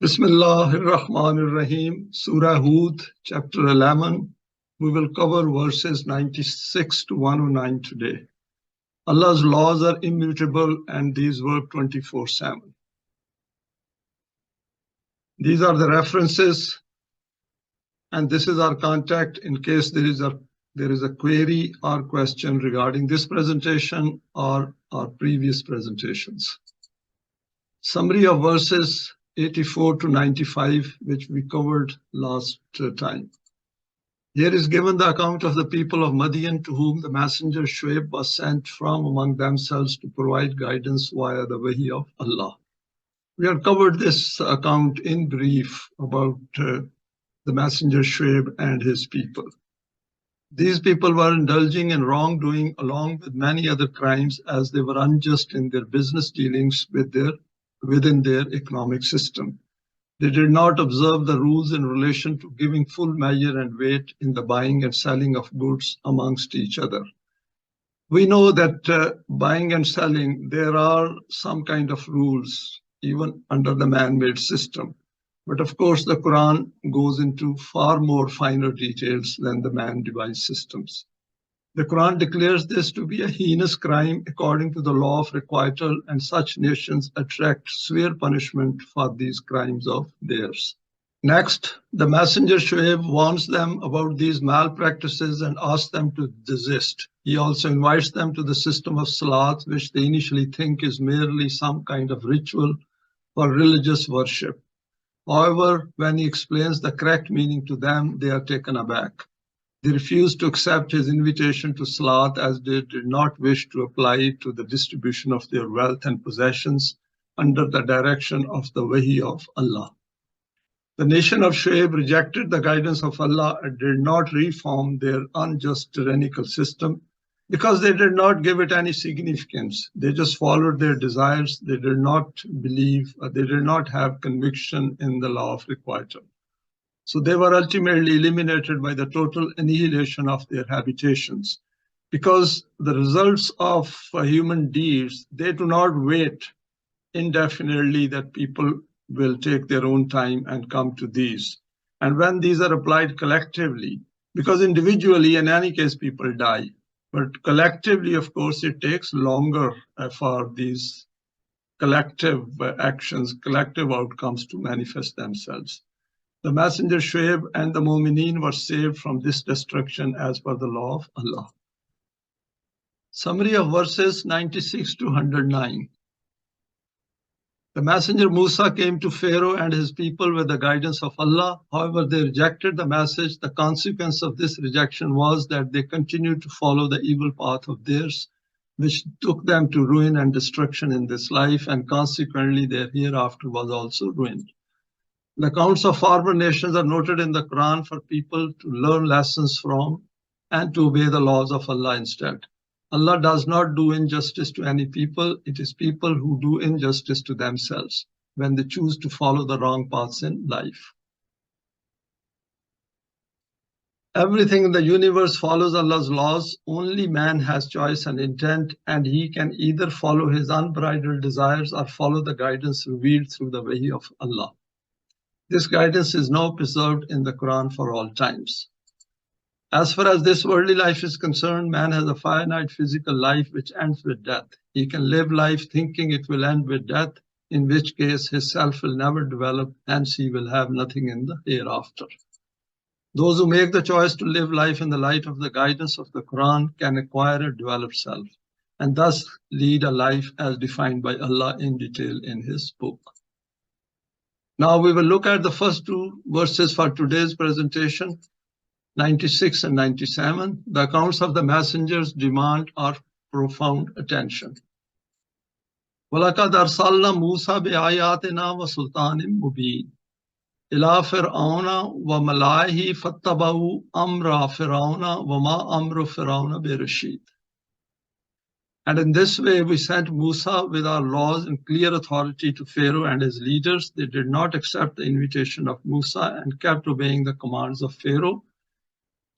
Bismillahirrahmanirrahim. Surah Hud, chapter 11. We will cover verses 96 to 109 today. Allah's laws are immutable and these work 24/7. These are the references, and this is our contact in case there is a query or question regarding this presentation or our previous presentations. Summary of verses 84 to 95, which we covered last time. Here is given the account of the people of Madian to whom the messenger Shuaib was sent from among themselves to provide guidance via the wahi of Allah. We have covered this account in brief about the messenger Shuaib and his people. These people were indulging in wrongdoing along with many other crimes as they were unjust in their business dealings within their economic system. They did not observe the rules in relation to giving full measure and weight in the buying and selling of goods amongst each other. We know that buying and selling, there are some kind of rules even under the man-made system. But of course, the Quran goes into far more finer details than the man-devised systems. The Quran declares this to be a heinous crime according to the law of requital, and such nations attract severe punishment for these crimes of theirs. Next, the messenger Shuaib warns them about these malpractices and asks them to desist. He also invites them to the system of salat, which they initially think is merely some kind of ritual for religious worship. However, when he explains the correct meaning to them, they are taken aback. They refused to accept his invitation to Salat as they did not wish to apply it to the distribution of their wealth and possessions under the direction of the wahi of Allah. The nation of Shuaib rejected the guidance of Allah and did not reform their unjust tyrannical system because they did not give it any significance. They just followed their desires. They did not believe, they did not have conviction in the law of requital. So they were ultimately eliminated by the total annihilation of their habitations. Because the results of human deeds, they do not wait indefinitely that people will take their own time and come to these. And when these are applied collectively, because individually, in any case, people die. But collectively, of course, it takes longer for these collective actions, collective outcomes to manifest themselves. The messenger Shuaib and the Momineen were saved from this destruction as per the law of Allah. Summary of verses 96 to 109. The messenger Musa came to Pharaoh and his people with the guidance of Allah. However, they rejected the message. The consequence of this rejection was that they continued to follow the evil path of theirs, which took them to ruin and destruction in this life, and consequently their hereafter was also ruined. The accounts of former nations are noted in the Quran for people to learn lessons from and to obey the laws of Allah instead. Allah does not do injustice to any people. It is people who do injustice to themselves when they choose to follow the wrong paths in life. Everything in the universe follows Allah's laws. Only man has choice and intent, and he can either follow his unbridled desires or follow the guidance revealed through the wahi of Allah. This guidance is now preserved in the Quran for all times. As far as this worldly life is concerned, man has a finite physical life which ends with death. He can live life thinking it will end with death, in which case his self will never develop, hence he will have nothing in the hereafter. Those who make the choice to live life in the light of the guidance of the Quran can acquire a developed self, and thus lead a life as defined by Allah in detail in his book. Now we will look at the first two verses for today's presentation, 96 and 97. The accounts of the messengers demand our profound attention. وَلَقَدْ أَرْسَلْنَا مُوسَى بِآيَاتِنَا وَسُلْطَانٍ مُبِينٍ إِلَى فِرْعَوْنَ وَمَلَائِهِ فَاتَّبَعُوا أَمْرَ فِرْعَوْنَ وَمَا أَمْرُ فِرْعَوْنَ بِرَشِيدٍ. And in this way, we sent Musa with our laws and clear authority to Pharaoh and his leaders. They did not accept the invitation of Musa and kept obeying the commands of Pharaoh,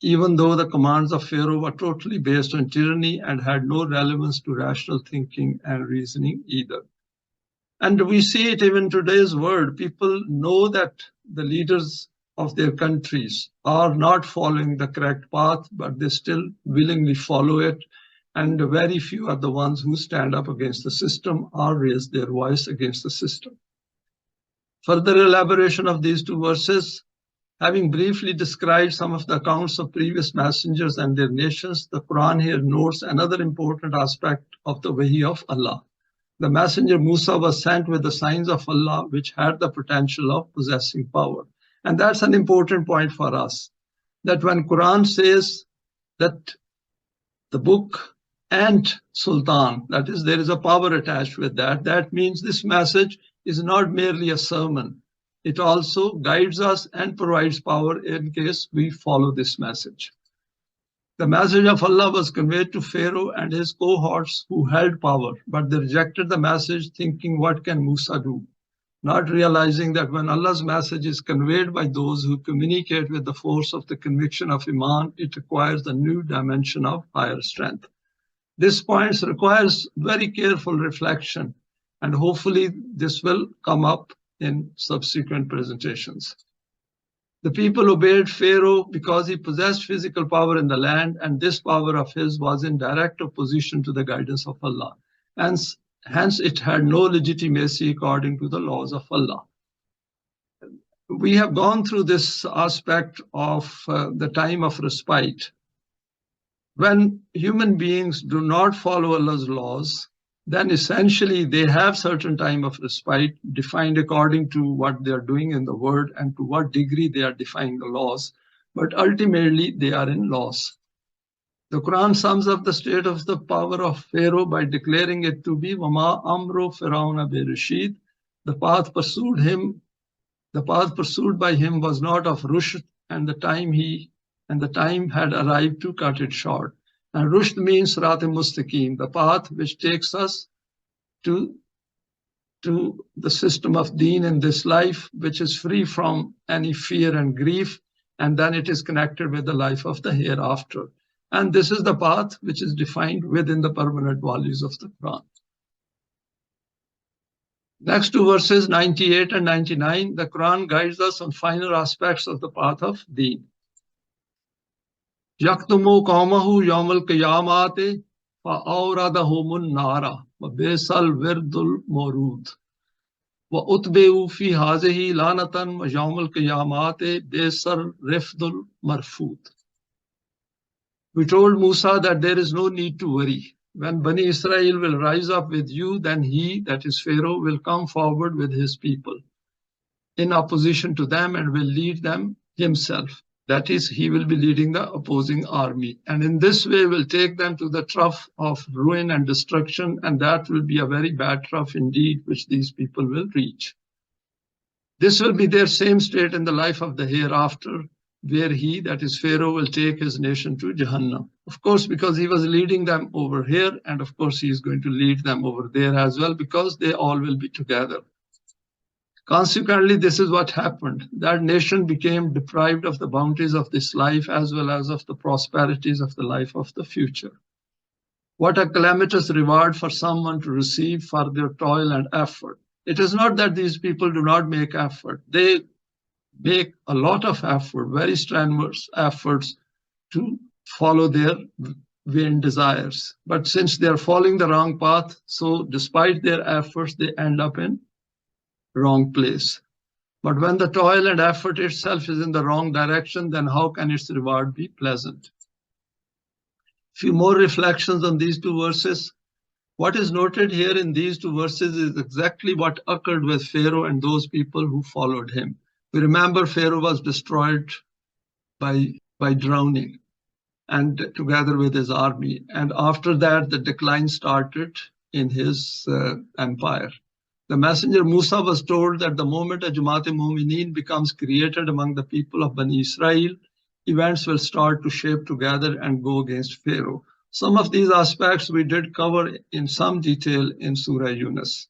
even though the commands of Pharaoh were totally based on tyranny and had no relevance to rational thinking and reasoning either. And we see it even in today's world. People know that the leaders of their countries are not following the correct path, but they still willingly follow it. And very few are the ones who stand up against the system or raise their voice against the system. Further elaboration of these two verses, having briefly described some of the accounts of previous messengers and their nations, the Quran here notes another important aspect of the Wahi of Allah. The messenger Musa was sent with the signs of Allah, which had the potential of possessing power. And that's an important point for us, that when Quran says that the book and Sultan, that is, there is a power attached with that, that means this message is not merely a sermon. It also guides us and provides power in case we follow this message. The message of Allah was conveyed to Pharaoh and his cohorts who held power, but they rejected the message thinking, what can Musa do? Not realizing that when Allah's message is conveyed by those who communicate with the force of the conviction of Iman, it requires a new dimension of higher strength. This point requires very careful reflection, and hopefully this will come up in subsequent presentations. The people obeyed Pharaoh because he possessed physical power in the land, and this power of his was in direct opposition to the guidance of Allah. Hence, it had no legitimacy according to the laws of Allah. We have gone through this aspect of the time of respite. When human beings do not follow Allah's laws, then essentially they have certain time of respite defined according to what they are doing in the world and to what degree they are defying the laws, but ultimately they are in loss. The Quran sums up the state of the power of Pharaoh by declaring it to be Wama Amro Firauna be Rashid. The path pursued by him was not of rushd, and the time had arrived to cut it short. And rushd means Sirat Mustaqim, the path which takes us to the system of Deen in this life, which is free from any fear and grief, and then it is connected with the life of the hereafter. And this is the path which is defined within the permanent values of the Quran. Next two verses 98 and 99, the Quran guides us on finer aspects of the path of Deen. Yaktumu qawmahu yawmal qiyamati fa awradahumun nara wa bisal wirdul mawrud wa utbi'u fi hazihi lanatan wa yawmal qiyamati bisal rifdul marfud. We told Musa that there is no need to worry. When Bani Israel will rise up with you, then he, that is Pharaoh, will come forward with his people in opposition to them and will lead them himself. That is, he will be leading the opposing army. And in this way will take them to the trough of ruin and destruction, and that will be a very bad trough indeed, which these people will reach. This will be their same state in the life of the hereafter, where he, that is Pharaoh, will take his nation to Jahannam. Of course, because he was leading them over here, and of course he is going to lead them over there as well, because they all will be together. Consequently, this is what happened. That nation became deprived of the bounties of this life as well as of the prosperities of the life of the future. What a calamitous reward for someone to receive for their toil and effort. It is not that these people do not make effort. They make a lot of effort, very strenuous efforts to follow their vain desires. But since they are following the wrong path, so despite their efforts, they end up in wrong place. But when the toil and effort itself is in the wrong direction, then how can its reward be pleasant? Few more reflections on these two verses. What is noted here in these two verses is exactly what occurred with Pharaoh and those people who followed him. We remember Pharaoh was destroyed by drowning, and together with his army. And after that, the decline started in his empire. The messenger Musa was told that the moment a Jamaat Momineen becomes created among the people of Bani Israel, events will start to shape together and go against Pharaoh. Some of these aspects we did cover in some detail in Surah Yunus.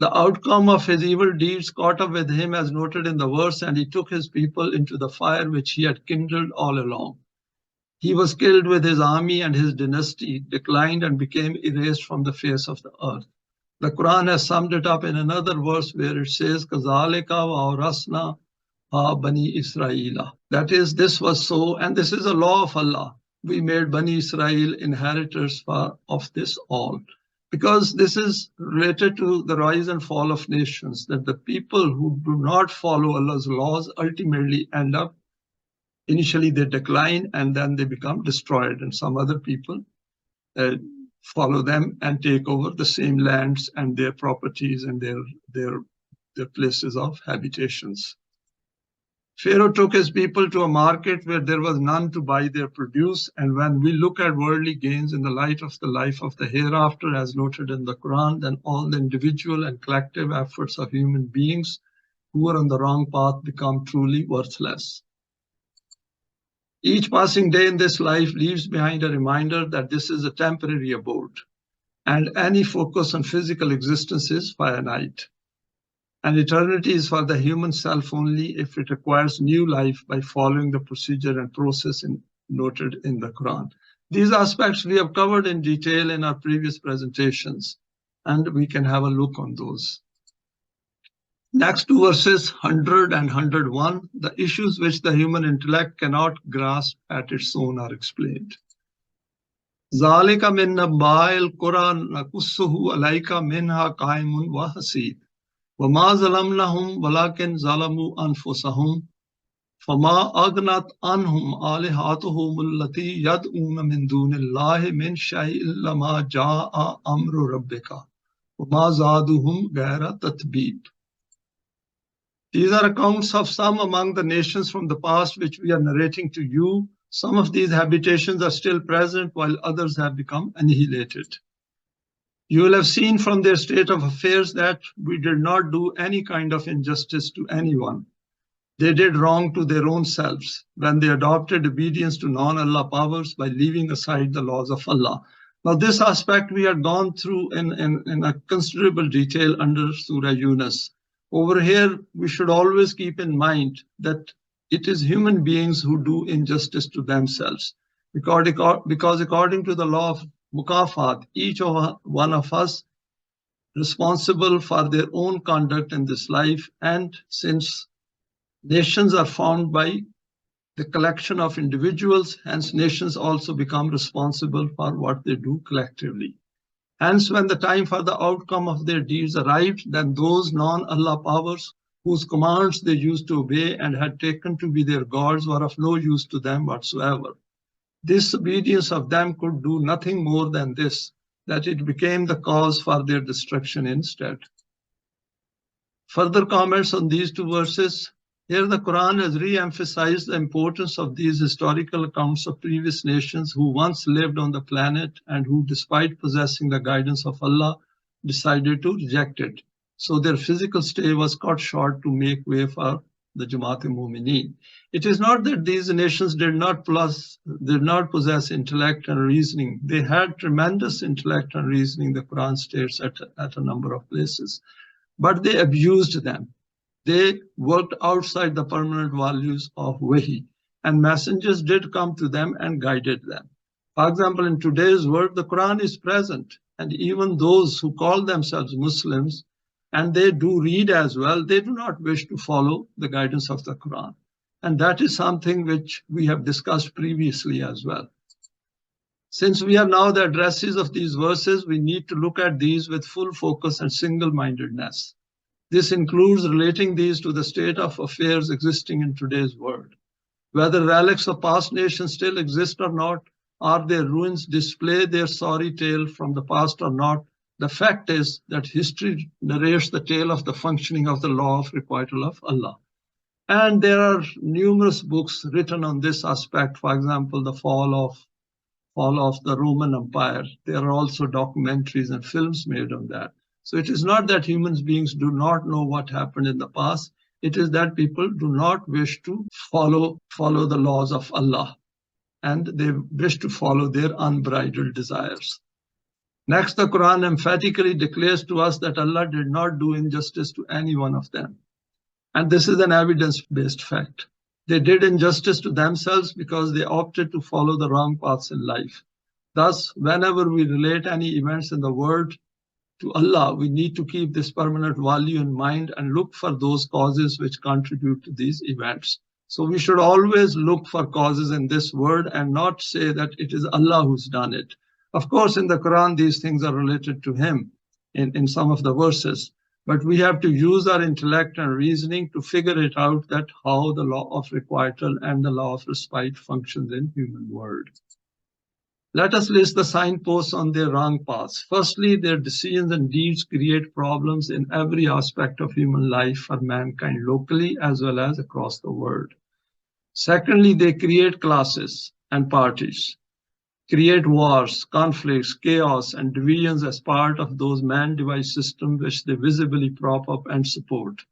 The outcome of his evil deeds caught up with him as noted in the verse, and he took his people into the fire which he had kindled all along. He was killed with his army, and his dynasty declined and became erased from the face of the earth. The Quran has summed it up in another verse where it says, "Kazalika wa Bani Israel." That is, this was so, and this is a law of Allah. We made Bani Israel inheritors of this all. Because this is related to the rise and fall of nations, that the people who do not follow Allah's laws ultimately end up, initially they decline and then they become destroyed, and some other people follow them and take over the same lands and their properties and their places of habitations. Pharaoh took his people to a market where there was none to buy their produce. And when we look at worldly gains in the light of the life of the hereafter, as noted in the Quran, then all the individual and collective efforts of human beings who are on the wrong path become truly worthless. Each passing day in this life leaves behind a reminder that this is a temporary abode, and any focus on physical existence is finite. And eternity is for the human self only if it acquires new life by following the procedure and process noted in the Quran. These aspects we have covered in detail in our previous presentations, and we can have a look on those. Next two verses, 100 and 101, the issues which the human intellect cannot grasp at its own are explained. ذَلِكَ مِن نَبَّإِ الْقُرَى نَقُصُّهُ عَلَيْكَ مِنْهَا قَائِمٌ وَحَصِيدٌ وَمَا ظَلَمْنَاهُمْ وَلَكِنْ ظَلَمُوا أَنفُسَهُمْ فَمَا أَغْنَتْ عَنْهُمْ آلِهَتُهُمُ الَّتِي يَدْعُونَ مِن دُونِ اللَّهِ مِن شَيْءٍ إِلَّا مَا جَاءَ أَمْرُ رَبِّكَ وَمَا زَادُهُمْ غَيْرَ تَتْبِيبٍ. These are accounts of some among the nations from the past which we are narrating to you. Some of these habitations are still present while others have become annihilated. You will have seen from their state of affairs that we did not do any kind of injustice to anyone. They did wrong to their own selves when they adopted obedience to non-Allah powers by leaving aside the laws of Allah. Now, this aspect we had gone through in a considerable detail under Surah Yunus. Over here, we should always keep in mind that it is human beings who do injustice to themselves. Because according to the law of Mukafat, each one of us responsible for their own conduct in this life, and since nations are formed by the collection of individuals, hence nations also become responsible for what they do collectively. Hence, when the time for the outcome of their deeds arrived, then those non-Allah powers whose commands they used to obey and had taken to be their gods were of no use to them whatsoever. Disobedience of them could do nothing more than this, that it became the cause for their destruction instead. Further comments on these two verses. Here the Quran has re-emphasized the importance of these historical accounts of previous nations who once lived on the planet and who, despite possessing the guidance of Allah, decided to reject it. So their physical stay was cut short to make way for the Jamaat Momineen. It is not that these nations did not possess intellect and reasoning. They had tremendous intellect and reasoning, the Quran states at a number of places, but they abused them. They worked outside the permanent values of Wahi, and messengers did come to them and guided them. For example, in today's world, the Quran is present, and even those who call themselves Muslims, and they do read as well, they do not wish to follow the guidance of the Quran. And that is something which we have discussed previously as well. Since we are now the addresses of these verses, we need to look at these with full focus and single-mindedness. This includes relating these to the state of affairs existing in today's world. Whether relics of past nations still exist or not, or their ruins display their sorry tale from the past or not, the fact is that history narrates the tale of the functioning of the law of requital of Allah. And there are numerous books written on this aspect. For example, the fall of the Roman Empire. There are also documentaries and films made on that. So it is not that human beings do not know what happened in the past. It is that people do not wish to follow the laws of Allah, and they wish to follow their unbridled desires. Next, the Quran emphatically declares to us that Allah did not do injustice to any one of them. And this is an evidence-based fact. They did injustice to themselves because they opted to follow the wrong paths in life. Thus, whenever we relate any events in the world, to Allah, we need to keep this permanent value in mind and look for those causes which contribute to these events. So we should always look for causes in this word and not say that it is Allah who's done it. Of course, in the Quran, these things are related to him in some of the verses, but we have to use our intellect and reasoning to figure it out, that how the law of requital and the law of respite functions in human world. Let us list the signposts on their wrong paths. Firstly, their decisions and deeds create problems in every aspect of human life for mankind locally as well as across the world. Secondly, they create classes and parties, create wars, conflicts, chaos, and divisions as part of those man-devised systems which they visibly prop up and support.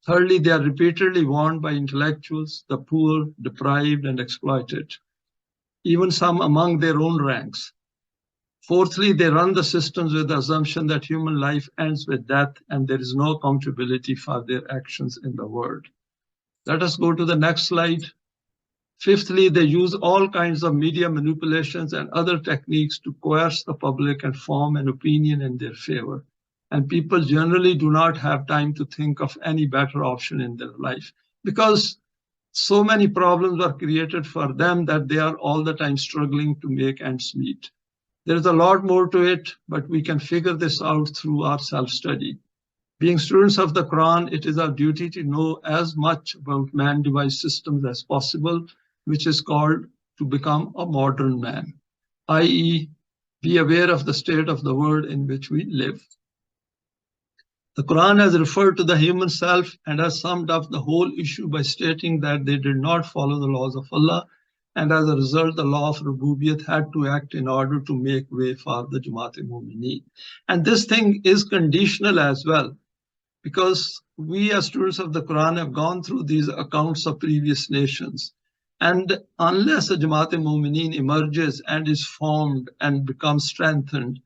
Thirdly, they are repeatedly warned by intellectuals, the poor, deprived, and exploited, even some among their own ranks. Fourthly, they run the systems with the assumption that human life ends with death and there is no accountability for their actions in the world. Let us go to the next slide. Fifthly, they use all kinds of media manipulations and other techniques to coerce the public and form an opinion in their favor. And people generally do not have time to think of any better option in their life, because so many problems are created for them that they are all the time struggling to make ends meet. There's a lot more to it, but we can figure this out through our self-study. Being students of the Quran, it is our duty to know as much about man-devised systems as possible, which is called to become a modern man, i.e., be aware of the state of the world in which we live. The Quran has referred to the human self and has summed up the whole issue by stating that they did not follow the laws of Allah, and as a result, the law of Rububiyyat had to act in order to make way for the Jamaat Momineen. And this thing is conditional as well, because we as students of the Quran have gone through these accounts of previous nations. And unless a Jamaat Momineen emerges and is formed and becomes strengthened,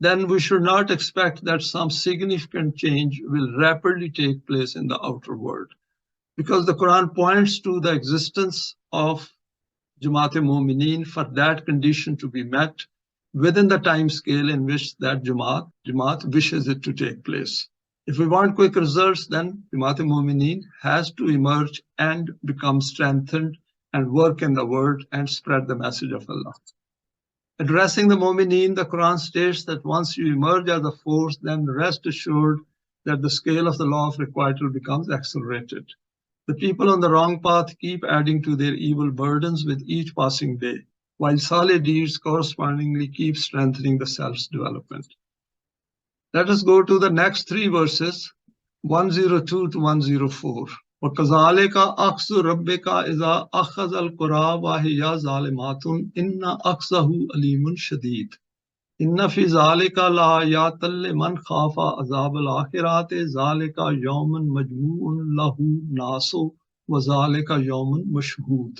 then we should not expect that some significant change will rapidly take place in the outer world. Because the Quran points to the existence of Jamaat Momineen for that condition to be met within the time scale in which that Jamaat wishes it to take place. If we want quick results, then Jamaat Momineen has to emerge and become strengthened and work in the world and spread the message of Allah. Addressing the Momineen, the Quran states that once you emerge as a force, then rest assured that the scale of the law of requital becomes accelerated. The people on the wrong path keep adding to their evil burdens with each passing day, while solid deeds correspondingly keep strengthening the self's development. Let us go to the next three verses, 102 to 104. وَكَذَلِكَ أَخْذُ رَبِّكَ إِذَا أَخَذَ الْقُرَىٰ وَهِيَ ظَالِمَةٌ إِنَّ أَخْذَهُ أَلِيمٌ شَدِيدٌ إِنَّ فِي ذَلِكَ لَآيَاتًا لِمَنْ خَافَ عَذَابَ الْآخِرَةِ ذَلِكَ يَوْمٌ مَجْمُوعٌ لَهُ النَّاسُ وَذَلِكَ يَوْمٌ مَشْهُودٌ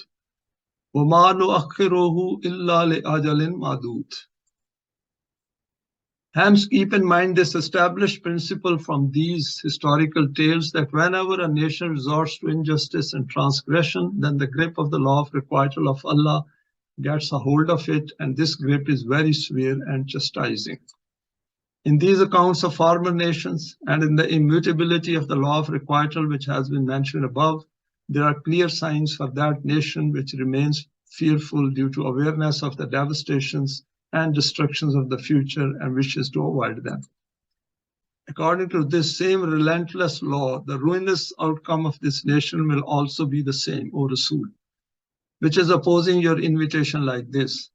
وَمَا نُؤَخِّرُهُ إِلَّا لِأَجَلٍ مَعْدُودٍ. Hence, keep in mind this established principle from these historical tales, that whenever a nation resorts to injustice and transgression, then the grip of the law of requital of Allah gets a hold of it, and this grip is very severe and chastising. In these accounts of former nations and in the immutability of the law of requital which has been mentioned above, there are clear signs for that nation which remains fearful due to awareness of the devastations and destructions of the future and wishes to avoid them. According to this same relentless law, the ruinous outcome of this nation will also be the same, O Rasool, which is opposing your invitation like this.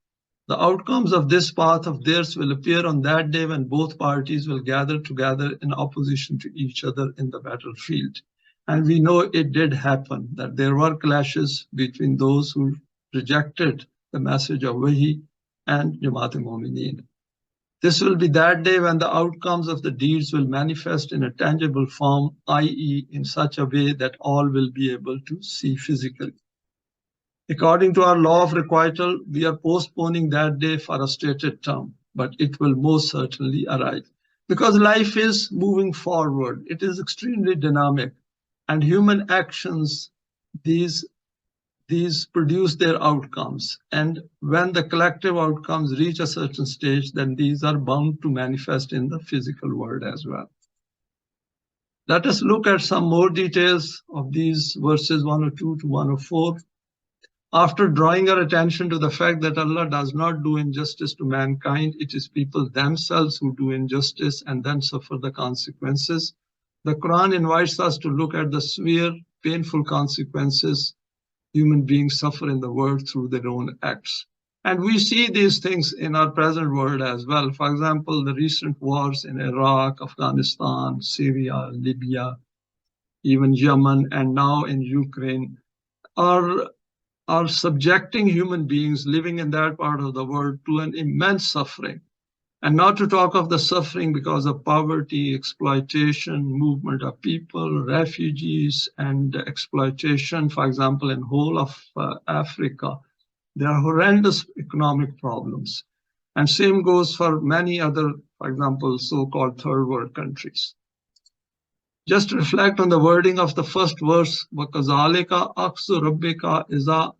The outcomes of this path of theirs will appear on that day when both parties will gather together in opposition to each other in the battlefield. And we know it did happen, that there were clashes between those who rejected the message of Wahi and Jamaat Momineen. This will be that day when the outcomes of the deeds will manifest in a tangible form, i.e., in such a way that all will be able to see physically. According to our law of requital, we are postponing that day for a stated term, but it will most certainly arrive. Because life is moving forward, it is extremely dynamic, and human actions, these these produce their outcomes. And when the collective outcomes reach a certain stage, then these are bound to manifest in the physical world as well. Let us look at some more details of these verses 102 to 104. After drawing our attention to the fact that Allah does not do injustice to mankind, it is people themselves who do injustice and then suffer the consequences. The Quran invites us to look at the severe, painful consequences human beings suffer in the world through their own acts. And we see these things in our present world as well. For example, the recent wars in Iraq, Afghanistan, Syria, Libya, even Yemen, and now in Ukraine are subjecting human beings living in that part of the world to an immense suffering. And not to talk of the suffering because of poverty, exploitation, movement of people, refugees, and exploitation. For example, in whole of Africa, there are horrendous economic problems. And same goes for many other, for example, so-called third world countries. Just reflect on the wording of the first verse, وَكَذَلِكَ أَخْذُ رَبِّكَ إِذَا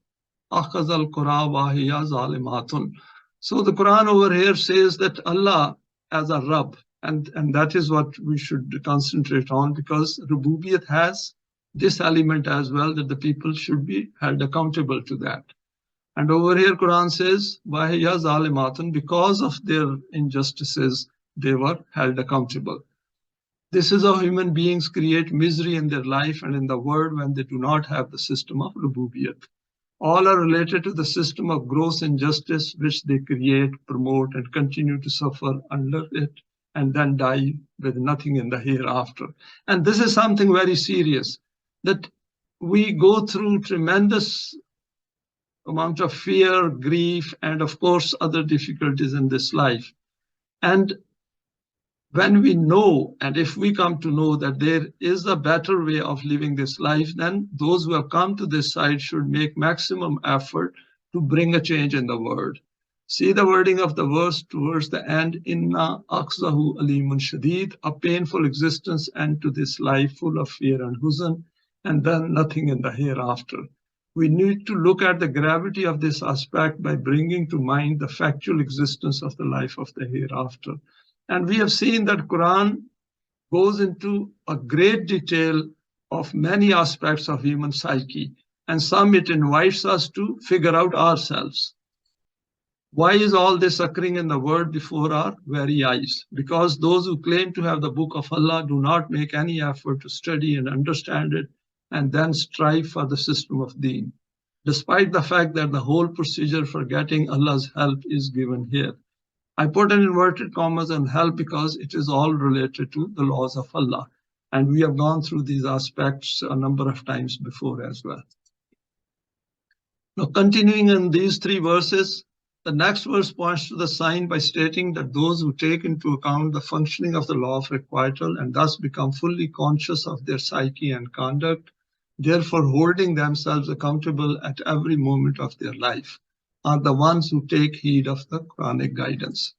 أَخَذَ الْقُرَى وَهِيَ ظَالِمَةٌ. So the Quran over here says that Allah as a Rabb, and that is what we should concentrate on, because Rububiyat has this element as well, that the people should be held accountable to that. And over here Quran says, وَهِيَ ظَالِمَةٌ, because of their injustices, they were held accountable. This is how human beings create misery in their life and in the world when they do not have the system of Rububiyat. All are related to the system of gross injustice which they create, promote, and continue to suffer under it, and then die with nothing in the hereafter. And this is something very serious, that we go through tremendous amount of fear, grief, and of course other difficulties in this life. And when we know, and if we come to know that there is a better way of living this life, then those who have come to this side should make maximum effort to bring a change in the world. See the wording of the verse towards the end, Inna akhzahu alimun shadid, a painful existence and to this life full of fear and huzn, and then nothing in the hereafter. We need to look at the gravity of this aspect by bringing to mind the factual existence of the life of the hereafter. And we have seen that Quran goes into a great detail of many aspects of human psyche, and some it invites us to figure out ourselves. Why is all this occurring in the world before our very eyes? Because those who claim to have the book of Allah do not make any effort to study and understand it, and then strive for the system of Deen, despite the fact that the whole procedure for getting Allah's help is given here. I put in inverted commas on help because it is all related to the laws of Allah. And we have gone through these aspects a number of times before as well. Now, continuing in these three verses, the next verse points to the sign by stating that those who take into account the functioning of the law of requital and thus become fully conscious of their psyche and conduct, therefore holding themselves accountable at every moment of their life, are the ones who take heed of the Quranic guidance.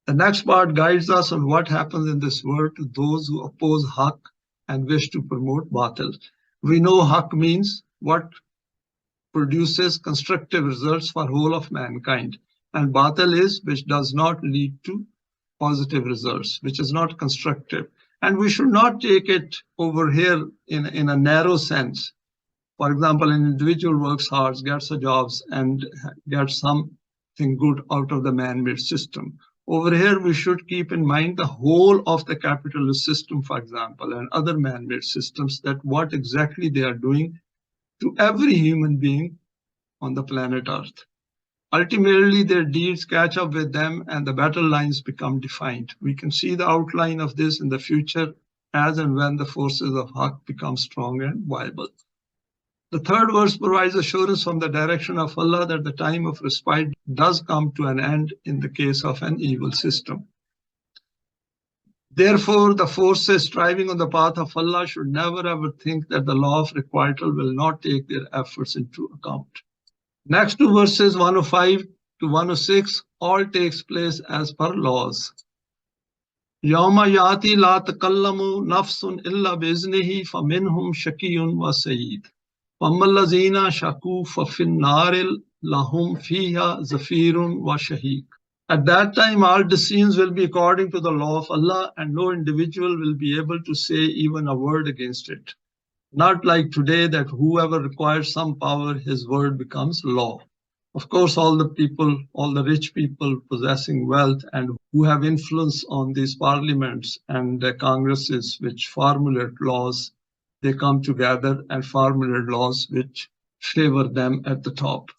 The next part guides us on what happens in this world to those who oppose Haqq and wish to promote Batil. We know Haqq means what produces constructive results for whole of mankind, and Batil is which does not lead to positive results, which is not constructive. And we should not take it over here in a narrow sense. For example, an individual works hard, gets a job, and gets something good out of the man-made system. Over here, we should keep in mind the whole of the capitalist system, for example, and other man-made systems, that what exactly they are doing to every human being on the planet Earth. Ultimately, their deeds catch up with them and the battle lines become defined. We can see the outline of this in the future as and when the forces of Haqq become strong and viable. The third verse provides assurance from the direction of Allah that the time of respite does come to an end in the case of an evil system. Therefore, the forces striving on the path of Allah should never ever think that the law of requital will not take their efforts into account. Next two verses 105 to 106 all takes place as per laws. Yawma yati la takallamu nafsun illa biznihi faminhum shakiyun wa sayyid. فَأَمَّا الَّذِينَ شَكُوا فَفِي النَّارِ لَهُمْ فِيهَا زَفِيرٌ وَشَهِيقٌ. At that time, all decisions will be according to the law of Allah, and no individual will be able to say even a word against it. Not like today that whoever requires some power, his word becomes law. Of course, all the people, all the rich people possessing wealth and who have influence on these parliaments and congresses which formulate laws, they come together and formulate laws which favor them at the top.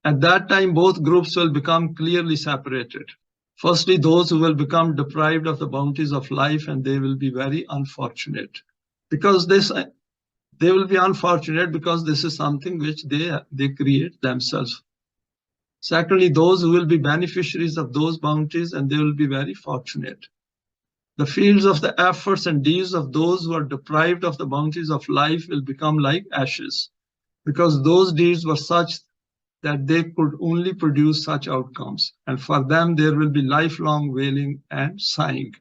At that time, both groups will become clearly separated. Firstly, those who will become deprived of the bounties of life, and they will be very unfortunate. Because they will be unfortunate because this is something which they create themselves. Secondly, those who will be beneficiaries of those bounties, and they will be very fortunate. The fields of the efforts and deeds of those who are deprived of the bounties of life will become like ashes, because those deeds were such that they could only produce such outcomes. And for them, there will be lifelong wailing and sighing.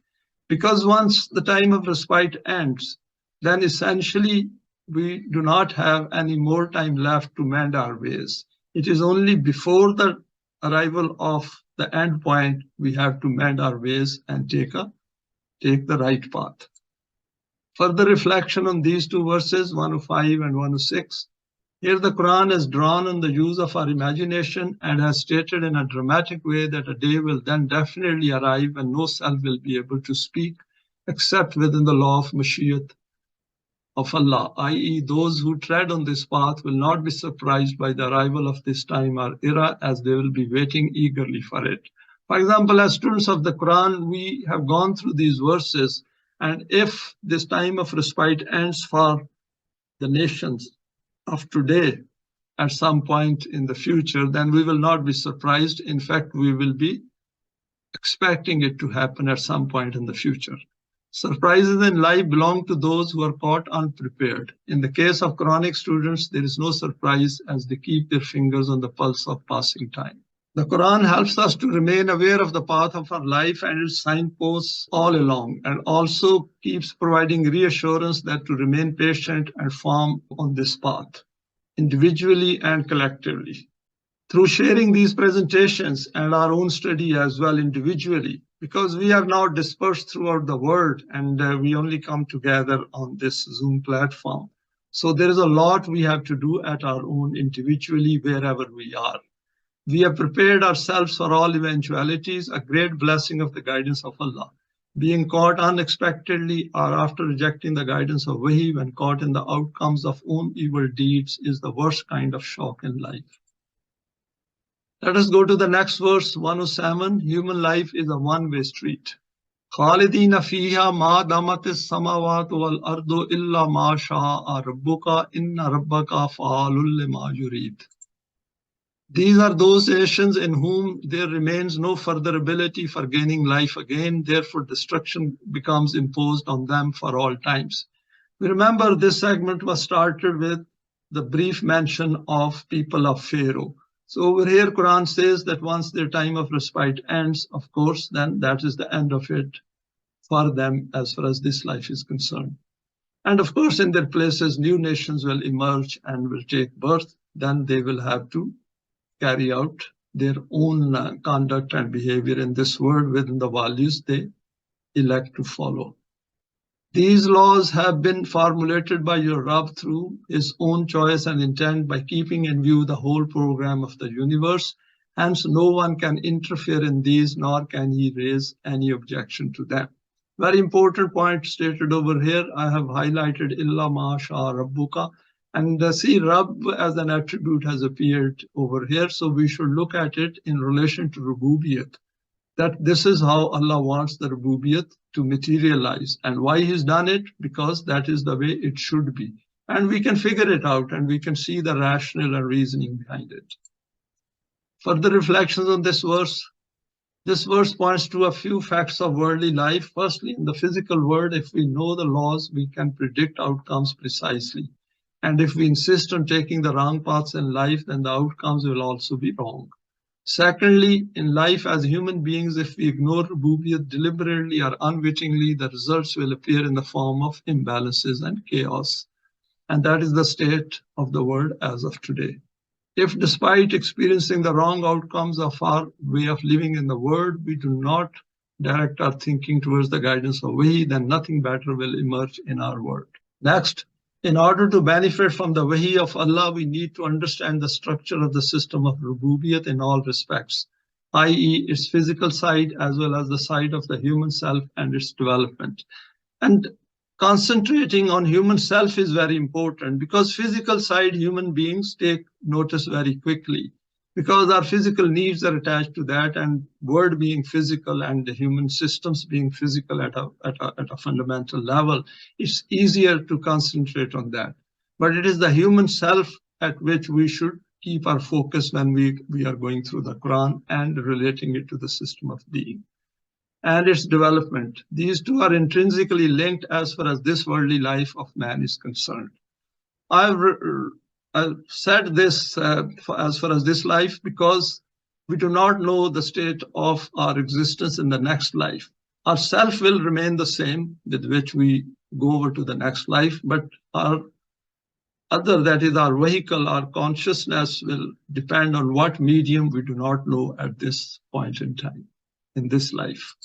Because once the time of respite ends, then essentially we do not have any more time left to mend our ways. It is only before the arrival of the end point we have to mend our ways and take the right path. Further reflection on these two verses, 105 and 106. Here the Quran has drawn on the use of our imagination and has stated in a dramatic way that a day will then definitely arrive when no self will be able to speak except within the law of Mashiach of Allah, i.e. those who tread on this path will not be surprised by the arrival of this time or era, as they will be waiting eagerly for it. For example, as students of the Quran, we have gone through these verses, and if this time of respite ends for the nations of today at some point in the future, then we will not be surprised. In fact, we will be expecting it to happen at some point in the future. Surprises in life belong to those who are caught unprepared. In the case of Quranic students, there is no surprise as they keep their fingers on the pulse of passing time. The Quran helps us to remain aware of the path of our life and its signposts all along, and also keeps providing reassurance that to remain patient and firm on this path, individually and collectively. Through sharing these presentations and our own study as well individually, because we are now dispersed throughout the world and we only come together on this Zoom platform. So there is a lot we have to do at our own individually wherever we are. We have prepared ourselves for all eventualities, a great blessing of the guidance of Allah. Being caught unexpectedly or after rejecting the guidance of Wahi when caught in the outcomes of own evil deeds is the worst kind of shock in life. Let us go to the next verse, 107. Human life is a one-way street. خَالِدِينَ فِيهَا مَا دَامَتِ السَّمَاوَاتُ وَالْأَرْضُ إِلَّا مَا شَاءَ رَبُّكَ إِنَّ رَبَّكَ فَعَالٌ لِمَا يُرِيدُ. These are those nations in whom there remains no further ability for gaining life again, therefore destruction becomes imposed on them for all times. We remember this segment was started with the brief mention of people of Pharaoh. So over here, Quran says that once their time of respite ends, of course, then that is the end of it for them as far as this life is concerned. And of course, in their places, new nations will emerge and will take birth. Then they will have to carry out their own conduct and behavior in this world within the values they elect to follow. These laws have been formulated by your Rabb through his own choice and intent by keeping in view the whole program of the universe. Hence, no one can interfere in these, nor can he raise any objection to them. Very important point stated over here. I have highlighted illa ma sha rabbuka. And see, Rabb as an attribute has appeared over here. So we should look at it in relation to Rububiyyat, that this is how Allah wants the Rububiyyat to materialize. And why he's done it? Because that is the way it should be. And we can figure it out and we can see the rational and reasoning behind it. Further reflections on this verse. This verse points to a few facts of worldly life. Firstly, in the physical world, if we know the laws, we can predict outcomes precisely. And if we insist on taking the wrong paths in life, then the outcomes will also be wrong. Secondly, in life as human beings, if we ignore Rububiyyat deliberately or unwittingly, the results will appear in the form of imbalances and chaos. And that is the state of the world as of today. If despite experiencing the wrong outcomes of our way of living in the world, we do not direct our thinking towards the guidance of Wahi, then nothing better will emerge in our world. Next, in order to benefit from the Wahi of Allah, we need to understand the structure of the system of Rububiyyat in all respects, i.e. its physical side as well as the side of the human self and its development. And concentrating on human self is very important because physical side human beings take notice very quickly because our physical needs are attached to that, and world being physical and the human systems being physical at a fundamental level, it's easier to concentrate on that. But it is the human self at which we should keep our focus when we are going through the Quran and relating it to the system of being and its development. These two are intrinsically linked as far as this worldly life of man is concerned. I've said this as far as this life because we do not know the state of our existence in the next life. Our self will remain the same with which we go over to the next life, but our other, that is our vehicle, our consciousness will depend on what medium we do not know at this point in time in this life.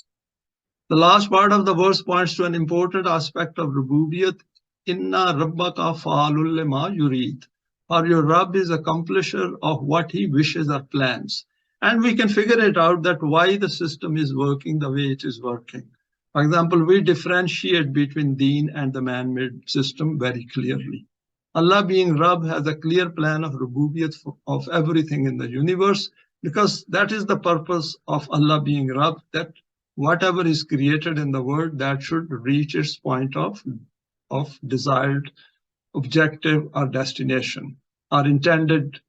The last part of the verse points to an important aspect of Rububiyyat. Inna rabbaka fa'alul lima yurid. For your Rabb is accomplisher of what he wishes or plans. And we can figure it out that why the system is working the way it is working. For example, we differentiate between Deen and the man-made system very clearly. Allah being Rabb has a clear plan of Rububiyyat of everything in the universe, because that is the purpose of Allah being Rabb, that whatever is created in the world, that should reach its point of desired objective or destination, or intended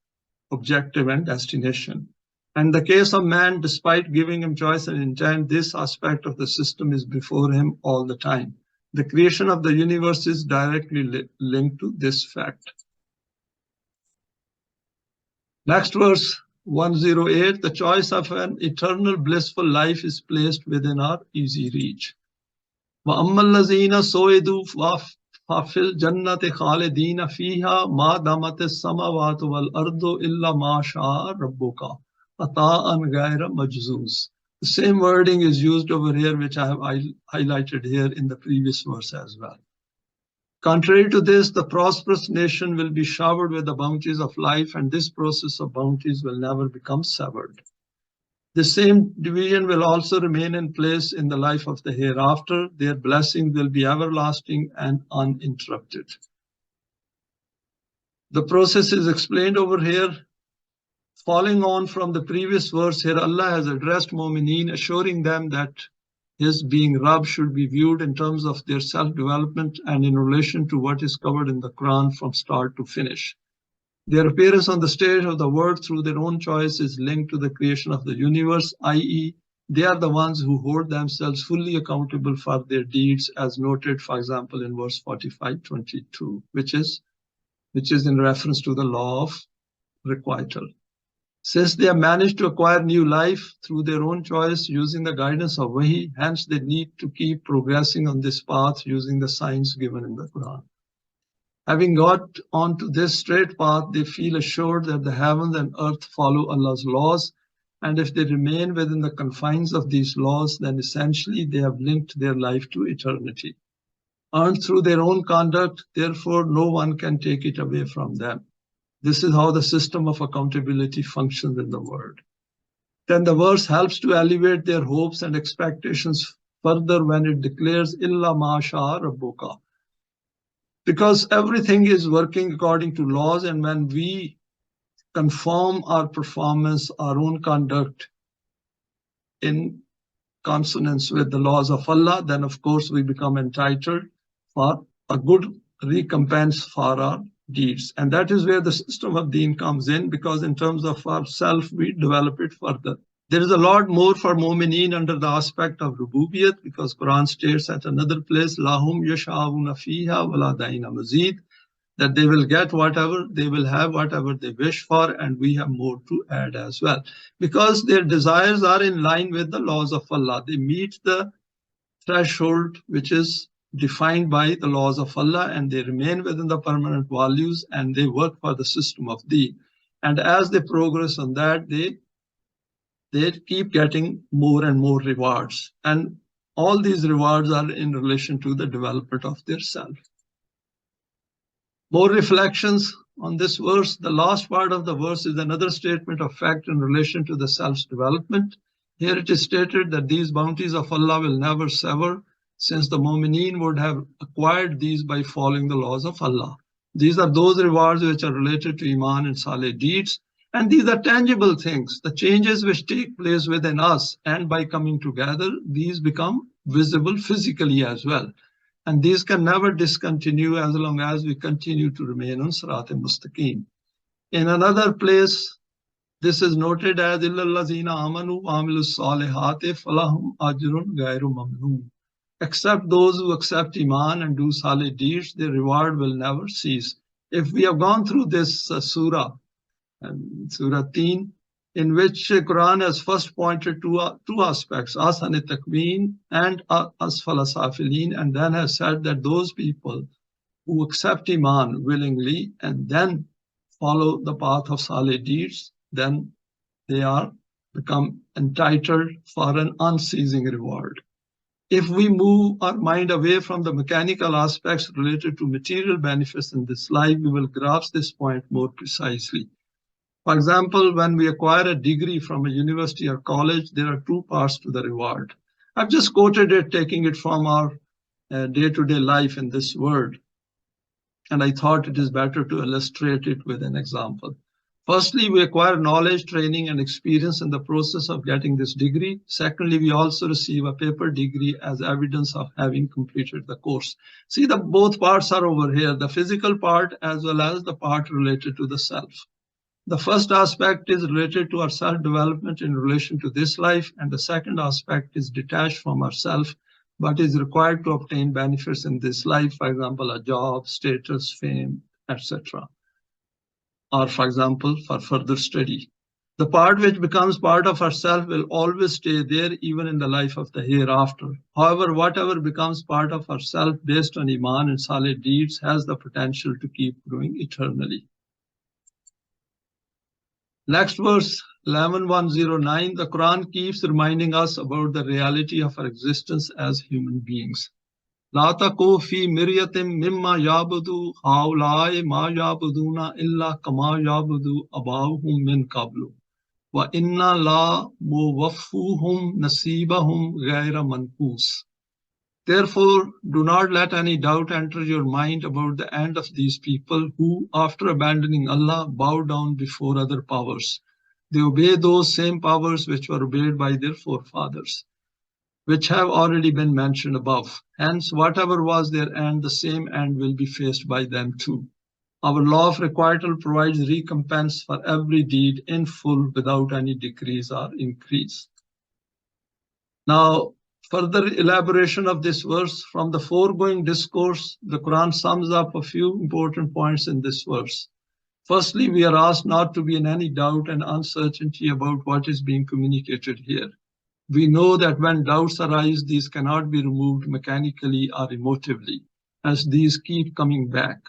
objective and destination. And the case of man, despite giving him choice and intent, this aspect of the system is before him all the time. The creation of the universe is directly linked to this fact. Next verse, 108, the choice of an eternal blissful life is placed within our easy reach. وَأَمَّا الَّذِينَ سُعِدُوا فَفِي الْجَنَّةِ خَالِدِينَ فِيهَا مَا دَامَتِ السَّمَاوَاتُ وَالْأَرْضُ إِلَّا مَا شَاءَ رَبُّكَ عَطَاءً غَيْرَ مَجْزُوزٍ. The same wording is used over here, which I have highlighted here in the previous verse as well. Contrary to this, the prosperous nation will be showered with the bounties of life, and this process of bounties will never become severed. The same division will also remain in place in the life of the hereafter. Their blessings will be everlasting and uninterrupted. The process is explained over here. Following on from the previous verse here, Allah has addressed Momineen, assuring them that his being Rabb should be viewed in terms of their self-development and in relation to what is covered in the Quran from start to finish. Their appearance on the stage of the world through their own choice is linked to the creation of the universe, i.e. they are the ones who hold themselves fully accountable for their deeds, as noted, for example, in verse 45:22, which is in reference to the law of requital. Since they have managed to acquire new life through their own choice using the guidance of Wahi, hence they need to keep progressing on this path using the signs given in the Quran. Having got onto this straight path, they feel assured that the heavens and earth follow Allah's laws, and if they remain within the confines of these laws, then essentially they have linked their life to eternity. Earned through their own conduct, therefore no one can take it away from them. This is how the system of accountability functions in the world. Then the verse helps to elevate their hopes and expectations further when it declares, Illa ma sha rabbuka. Because everything is working according to laws, and when we conform our performance, our own conduct in consonance with the laws of Allah, then of course we become entitled for a good recompense for our deeds. And that is where the system of Deen comes in, because in terms of ourself, we develop it further. There is a lot more for Momineen under the aspect of Rububiyyat, because Quran states at another place, Lahum yasha'una fiha wala daina mazid, that they will get whatever, they will have whatever they wish for, and we have more to add as well. Because their desires are in line with the laws of Allah. They meet the threshold which is defined by the laws of Allah, and they remain within the permanent values, and they work for the system of Deen. And as they progress on that, they keep getting more and more rewards. And all these rewards are in relation to the development of their self. More reflections on this verse. The last part of the verse is another statement of fact in relation to the self's development. Here it is stated that these bounties of Allah will never sever, since the Momineen would have acquired these by following the laws of Allah. These are those rewards which are related to Iman and Saleh deeds, and these are tangible things. The changes which take place within us, and by coming together, these become visible physically as well. And these can never discontinue as long as we continue to remain on Sirat al-Mustaqim. In another place, this is noted as illallazina amanu wa amilus salihati falahum ajrun ghayru mamnun. Except those who accept Iman and do Salih deeds, their reward will never cease. If we have gone through this surah, Surah Deen, in which Quran has first pointed to two aspects, Asan Takween and Asfala Safilin, and then has said that those people who accept Iman willingly and then follow the path of Salih deeds, then they are become entitled for an unceasing reward. If we move our mind away from the mechanical aspects related to material benefits in this life, we will grasp this point more precisely. For example, when we acquire a degree from a university or college, there are two parts to the reward. I've just quoted it, taking it from our day-to-day life in this world. And I thought it is better to illustrate it with an example. Firstly, we acquire knowledge, training, and experience in the process of getting this degree. Secondly, we also receive a paper degree as evidence of having completed the course. See, both parts are over here, the physical part as well as the part related to the self. The first aspect is related to our self-development in relation to this life, and the second aspect is detached from ourself, but is required to obtain benefits in this life, for example, a job, status, fame, etc. Or, for example, for further study. The part which becomes part of ourself will always stay there, even in the life of the hereafter. However, whatever becomes part of ourself based on Iman and Saleh deeds has the potential to keep growing eternally. Next verse, 11:109, the Quran keeps reminding us about the reality of our existence as human beings. La taku fi miryatin mimma yabudu haulai ma yabuduna illa kama yabudu abahum min qablu wa inna la muwaffuhum nasibahum ghayra manqus. Therefore, do not let any doubt enter your mind about the end of these people who, after abandoning Allah, bow down before other powers. They obey those same powers which were obeyed by their forefathers, which have already been mentioned above. Hence, whatever was their end, the same end will be faced by them too. Our law of requital provides recompense for every deed in full without any decrease or increase. Now, further elaboration of this verse from the foregoing discourse, the Quran sums up a few important points in this verse. Firstly, we are asked not to be in any doubt and uncertainty about what is being communicated here. We know that when doubts arise, these cannot be removed mechanically or emotively, as these keep coming back.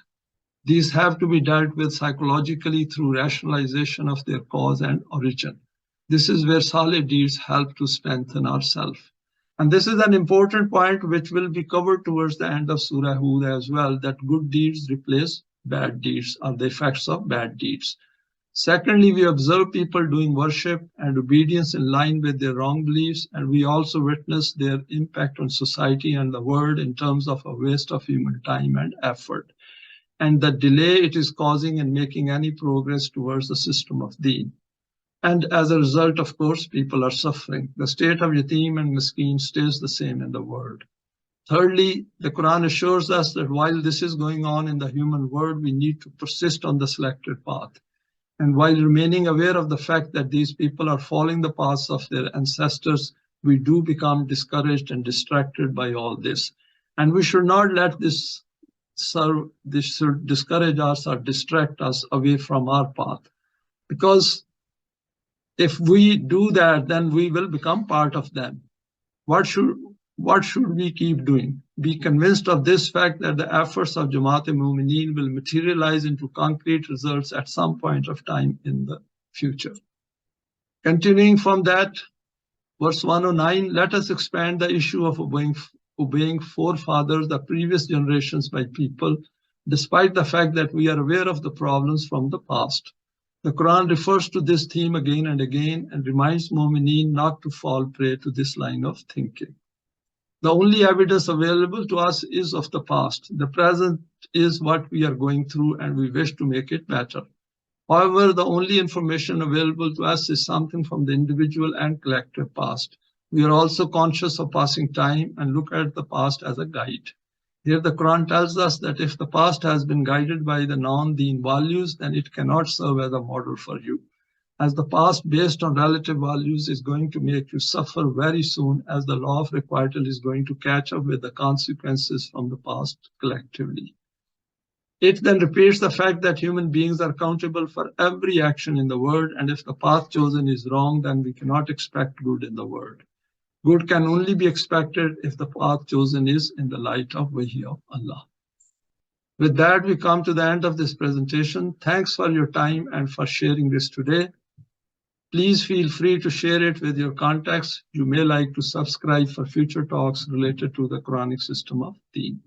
These have to be dealt with psychologically through rationalization of their cause and origin. This is where Saleh deeds help to strengthen ourselves. And this is an important point which will be covered towards the end of Surah Hud as well, that good deeds replace bad deeds or the effects of bad deeds. Secondly, we observe people doing worship and obedience in line with their wrong beliefs, and we also witness their impact on society and the world in terms of a waste of human time and effort, and the delay it is causing in making any progress towards the system of Deen. And as a result, of course, people are suffering. The state of yatim and miskeen stays the same in the world. Thirdly, the Quran assures us that while this is going on in the human world, we need to persist on the selected path. And while remaining aware of the fact that these people are following the paths of their ancestors, we do become discouraged and distracted by all this. And we should not let this discourage us or distract us away from our path. Because if we do that, then we will become part of them. What should we keep doing? Be convinced of this fact that the efforts of Jamaat Momineen will materialize into concrete results at some point of time in the future. Continuing from that, verse 109, let us expand the issue of obeying forefathers, the previous generations by people, despite the fact that we are aware of the problems from the past. The Quran refers to this theme again and again and reminds Momineen not to fall prey to this line of thinking. The only evidence available to us is of the past. The present is what we are going through and we wish to make it better. However, the only information available to us is something from the individual and collective past. We are also conscious of passing time and look at the past as a guide. Here the Quran tells us that if the past has been guided by the non-Deen values, then it cannot serve as a model for you, as the past based on relative values is going to make you suffer very soon, as the law of requital is going to catch up with the consequences from the past collectively. It then repeats the fact that human beings are accountable for every action in the world, and if the path chosen is wrong, then we cannot expect good in the world. Good can only be expected if the path chosen is in the light of Wahy of Allah. With that, we come to the end of this presentation. Thanks for your time and for sharing this today. Please feel free to share it with your contacts. You may like to subscribe for future talks related to the Quranic system of Deen.